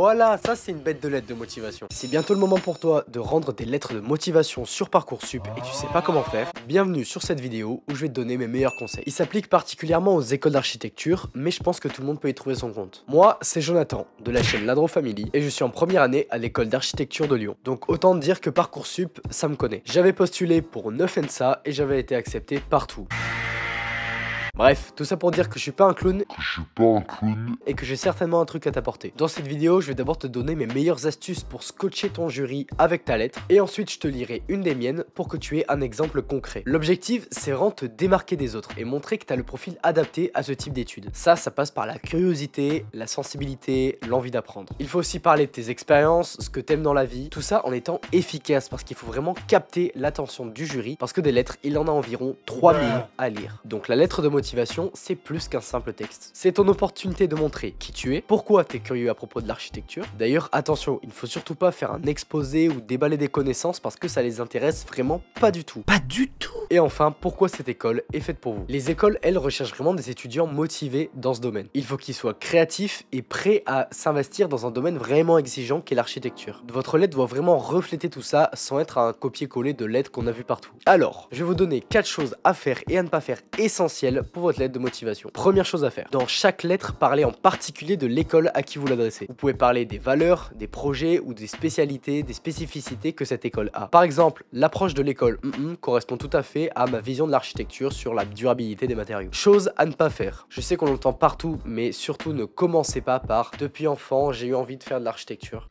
Voilà, ça c'est une bête de lettre de motivation. C'est bientôt le moment pour toi de rendre des lettres de motivation sur Parcoursup et tu sais pas comment faire. Bienvenue sur cette vidéo où je vais te donner mes meilleurs conseils. Il s'applique particulièrement aux écoles d'architecture, mais je pense que tout le monde peut y trouver son compte. Moi, c'est Jonathan, de la chaîne Ladro Family, et je suis en première année à l'école d'architecture de Lyon. Donc autant dire que Parcoursup, ça me connaît. J'avais postulé pour 9 ENSA et j'avais été accepté partout. Bref, tout ça pour dire que je suis pas un clown et que j'ai certainement un truc à t'apporter. Dans cette vidéo, je vais d'abord te donner mes meilleures astuces pour scotcher ton jury avec ta lettre et ensuite je te lirai une des miennes pour que tu aies un exemple concret. L'objectif, c'est vraiment te démarquer des autres et montrer que tu as le profil adapté à ce type d'études. Ça passe par la curiosité, la sensibilité, l'envie d'apprendre. Il faut aussi parler de tes expériences, ce que t'aimes dans la vie, tout ça en étant efficace parce qu'il faut vraiment capter l'attention du jury parce que des lettres, il en a environ 3000 à lire. Donc la lettre de motivation, c'est plus qu'un simple texte. C'est ton opportunité de montrer qui tu es, pourquoi tu es curieux à propos de l'architecture. D'ailleurs, attention, il ne faut surtout pas faire un exposé ou déballer des connaissances parce que ça les intéresse vraiment pas du tout. Pas du tout. Et enfin, pourquoi cette école est faite pour vous. Les écoles, elles, recherchent vraiment des étudiants motivés dans ce domaine. Il faut qu'ils soient créatifs et prêts à s'investir dans un domaine vraiment exigeant qu'est l'architecture. Votre lettre doit vraiment refléter tout ça sans être un copier-coller de lettres qu'on a vu partout. Alors, je vais vous donner 4 choses à faire et à ne pas faire essentielles pour votre lettre de motivation. Première chose à faire, dans chaque lettre, parlez en particulier de l'école à qui vous l'adressez. Vous pouvez parler des valeurs, des projets ou des spécialités, des spécificités que cette école a. Par exemple, l'approche de l'école correspond tout à fait à ma vision de l'architecture sur la durabilité des matériaux. Chose à ne pas faire. Je sais qu'on l'entend partout, mais surtout ne commencez pas par « depuis enfant, j'ai eu envie de faire de l'architecture ».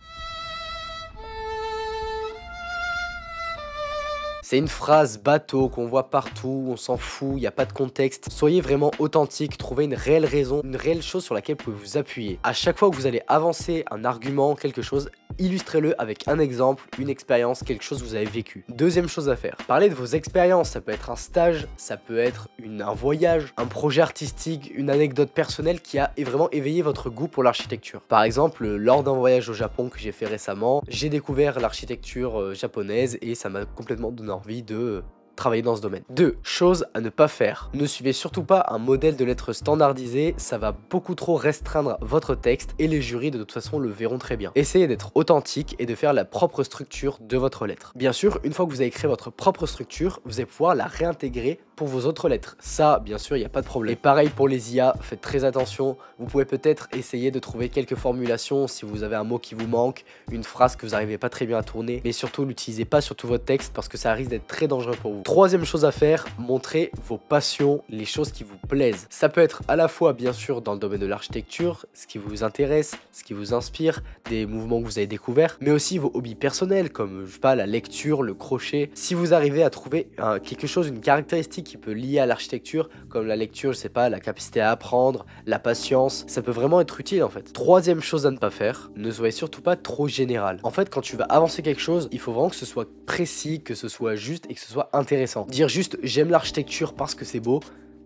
C'est une phrase bateau qu'on voit partout, on s'en fout, il n'y a pas de contexte. Soyez vraiment authentique, trouvez une réelle raison, une réelle chose sur laquelle vous pouvez vous appuyer. À chaque fois que vous allez avancer un argument, quelque chose, illustrez-le avec un exemple, une expérience, quelque chose que vous avez vécu. Deuxième chose à faire, parlez de vos expériences. Ça peut être un stage, ça peut être un voyage, un projet artistique, une anecdote personnelle qui a vraiment éveillé votre goût pour l'architecture. Par exemple, lors d'un voyage au Japon que j'ai fait récemment, j'ai découvert l'architecture japonaise et ça m'a complètement donné envie de travailler dans ce domaine. 2. Chose à ne pas faire. Ne suivez surtout pas un modèle de lettres standardisé, ça va beaucoup trop restreindre votre texte et les jurys de toute façon le verront très bien. Essayez d'être authentique et de faire la propre structure de votre lettre. Bien sûr, une fois que vous avez créé votre propre structure, vous allez pouvoir la réintégrer pour vos autres lettres. Ça, bien sûr, il n'y a pas de problème. Et pareil pour les IA, faites très attention. Vous pouvez peut-être essayer de trouver quelques formulations si vous avez un mot qui vous manque, une phrase que vous n'arrivez pas très bien à tourner, mais surtout n'utilisez pas sur tout votre texte parce que ça risque d'être très dangereux pour vous. Troisième chose à faire, montrez vos passions, les choses qui vous plaisent. Ça peut être à la fois bien sûr dans le domaine de l'architecture, ce qui vous intéresse, ce qui vous inspire, des mouvements que vous avez découverts, mais aussi vos hobbies personnels comme je sais pas, la lecture, le crochet. Si vous arrivez à trouver quelque chose, une caractéristique qui peut lier à l'architecture, comme la lecture, je sais pas, la capacité à apprendre, la patience, ça peut vraiment être utile en fait. Troisième chose à ne pas faire, ne soyez surtout pas trop général. En fait, quand tu vas avancer quelque chose, il faut vraiment que ce soit précis, que ce soit juste et que ce soit intéressant. Dire juste j'aime l'architecture parce que c'est beau,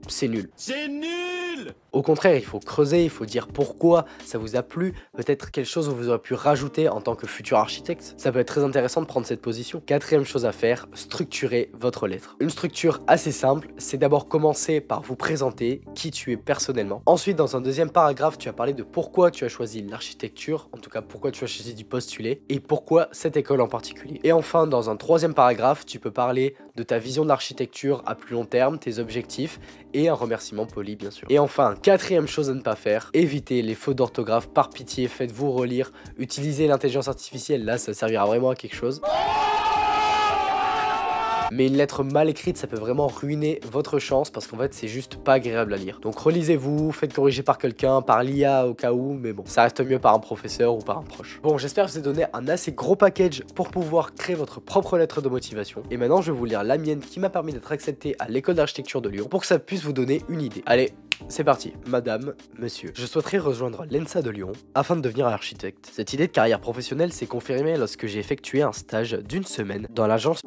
c'est nul. C'est nul! Au contraire, il faut creuser, il faut dire pourquoi ça vous a plu, peut-être quelque chose que vous aurez pu rajouter en tant que futur architecte. Ça peut être très intéressant de prendre cette position. Quatrième chose à faire, structurer votre lettre. Une structure assez simple, c'est d'abord commencer par vous présenter qui tu es personnellement. Ensuite, dans un deuxième paragraphe, tu vas parler de pourquoi tu as choisi l'architecture, en tout cas pourquoi tu as choisi d'y postuler et pourquoi cette école en particulier. Et enfin, dans un troisième paragraphe, tu peux parler de ta vision de l'architecture à plus long terme, tes objectifs et un remerciement poli bien sûr. Et enfin, quatrième chose à ne pas faire, évitez les fautes d'orthographe, par pitié, faites-vous relire, utilisez l'intelligence artificielle, là ça servira vraiment à quelque chose. Mais une lettre mal écrite, ça peut vraiment ruiner votre chance parce qu'en fait, c'est juste pas agréable à lire. Donc relisez-vous, faites corriger par quelqu'un, par l'IA au cas où, mais bon, ça reste mieux par un professeur ou par un proche. Bon, j'espère que je vous ai donné un assez gros package pour pouvoir créer votre propre lettre de motivation. Et maintenant, je vais vous lire la mienne qui m'a permis d'être accepté à l'école d'architecture de Lyon pour que ça puisse vous donner une idée. Allez, c'est parti. Madame, monsieur, je souhaiterais rejoindre l'ENSA de Lyon afin de devenir architecte. Cette idée de carrière professionnelle s'est confirmée lorsque j'ai effectué un stage d'une semaine dans l'agence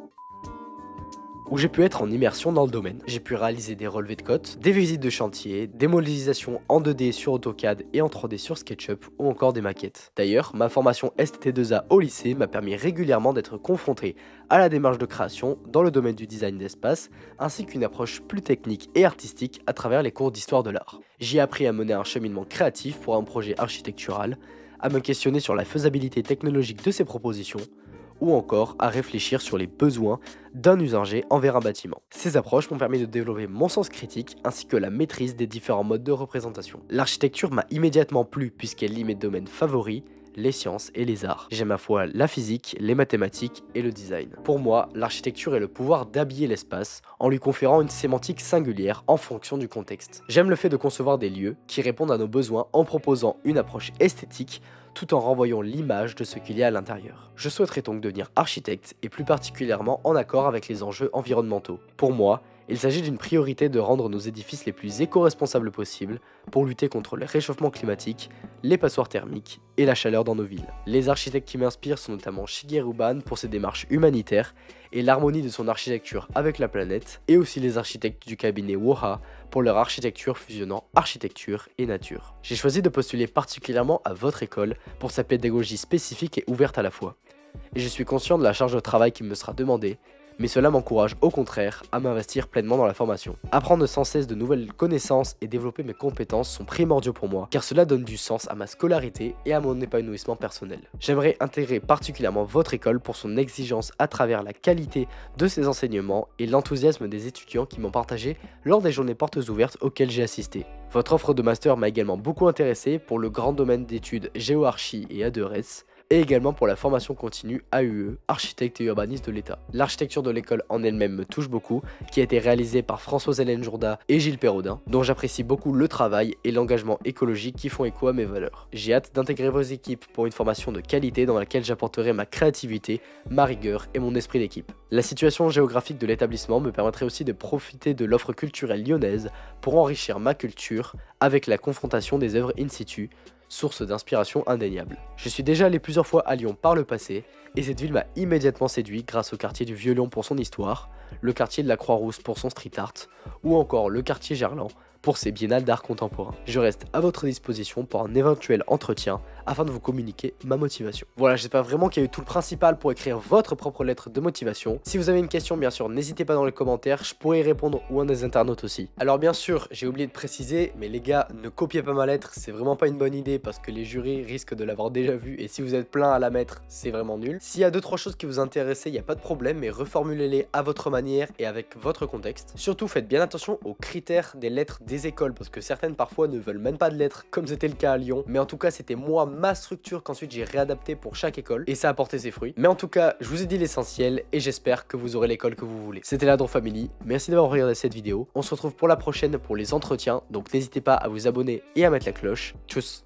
où j'ai pu être en immersion dans le domaine. J'ai pu réaliser des relevés de cotes, des visites de chantier, des modélisations en 2D sur AutoCAD et en 3D sur SketchUp ou encore des maquettes. D'ailleurs, ma formation STT2A au lycée m'a permis régulièrement d'être confronté à la démarche de création dans le domaine du design d'espace, ainsi qu'une approche plus technique et artistique à travers les cours d'histoire de l'art. J'y ai appris à mener un cheminement créatif pour un projet architectural, à me questionner sur la faisabilité technologique de ces propositions, ou encore à réfléchir sur les besoins d'un usager envers un bâtiment. Ces approches m'ont permis de développer mon sens critique ainsi que la maîtrise des différents modes de représentation. L'architecture m'a immédiatement plu puisqu'elle lie mes domaines favoris, les sciences et les arts. J'aime à la fois la physique, les mathématiques et le design. Pour moi, l'architecture est le pouvoir d'habiller l'espace en lui conférant une sémantique singulière en fonction du contexte. J'aime le fait de concevoir des lieux qui répondent à nos besoins en proposant une approche esthétique tout en renvoyant l'image de ce qu'il y a à l'intérieur. Je souhaiterais donc devenir architecte et plus particulièrement en accord avec les enjeux environnementaux. Pour moi, il s'agit d'une priorité de rendre nos édifices les plus éco-responsables possibles pour lutter contre le réchauffement climatique, les passoires thermiques et la chaleur dans nos villes. Les architectes qui m'inspirent sont notamment Shigeru Ban pour ses démarches humanitaires et l'harmonie de son architecture avec la planète, et aussi les architectes du cabinet Woha pour leur architecture fusionnant architecture et nature. J'ai choisi de postuler particulièrement à votre école pour sa pédagogie spécifique et ouverte à la fois. Et je suis conscient de la charge de travail qui me sera demandée, mais cela m'encourage au contraire à m'investir pleinement dans la formation. Apprendre sans cesse de nouvelles connaissances et développer mes compétences sont primordiaux pour moi, car cela donne du sens à ma scolarité et à mon épanouissement personnel. J'aimerais intégrer particulièrement votre école pour son exigence à travers la qualité de ses enseignements et l'enthousiasme des étudiants qui m'ont partagé lors des journées portes ouvertes auxquelles j'ai assisté. Votre offre de master m'a également beaucoup intéressé pour le grand domaine d'études géoarchie et ADRS, et également pour la formation continue AUE, architecte et urbaniste de l'État. L'architecture de l'école en elle-même me touche beaucoup, qui a été réalisée par Françoise-Hélène Jourda et Gilles Perraudin, dont j'apprécie beaucoup le travail et l'engagement écologique qui font écho à mes valeurs. J'ai hâte d'intégrer vos équipes pour une formation de qualité dans laquelle j'apporterai ma créativité, ma rigueur et mon esprit d'équipe. La situation géographique de l'établissement me permettrait aussi de profiter de l'offre culturelle lyonnaise pour enrichir ma culture avec la confrontation des œuvres in situ, source d'inspiration indéniable. Je suis déjà allé plusieurs fois à Lyon par le passé, et cette ville m'a immédiatement séduit grâce au quartier du Vieux-Lyon pour son histoire, le quartier de la Croix-Rousse pour son street art, ou encore le quartier Gerland pour ses biennales d'art contemporain. Je reste à votre disposition pour un éventuel entretien afin de vous communiquer ma motivation. Voilà, j'espère vraiment qu'il y a eu tout le principal pour écrire votre propre lettre de motivation. Si vous avez une question, bien sûr, n'hésitez pas dans les commentaires, je pourrai y répondre, ou un des internautes aussi. Alors bien sûr, j'ai oublié de préciser, mais les gars, ne copiez pas ma lettre, c'est vraiment pas une bonne idée parce que les jurys risquent de l'avoir déjà vue, et si vous êtes plein à la mettre, c'est vraiment nul. S'il y a 2-3 choses qui vous intéressent, il n'y a pas de problème, mais reformulez-les à votre manière et avec votre contexte. Surtout, faites bien attention aux critères des lettres des écoles, parce que certaines parfois ne veulent même pas de lettres, comme c'était le cas à Lyon, mais en tout cas c'était moi, ma structure qu'ensuite j'ai réadapté pour chaque école, et ça a porté ses fruits. Mais en tout cas, je vous ai dit l'essentiel, et j'espère que vous aurez l'école que vous voulez. C'était la Don Family, merci d'avoir regardé cette vidéo, on se retrouve pour la prochaine pour les entretiens, donc n'hésitez pas à vous abonner et à mettre la cloche. Tchuss.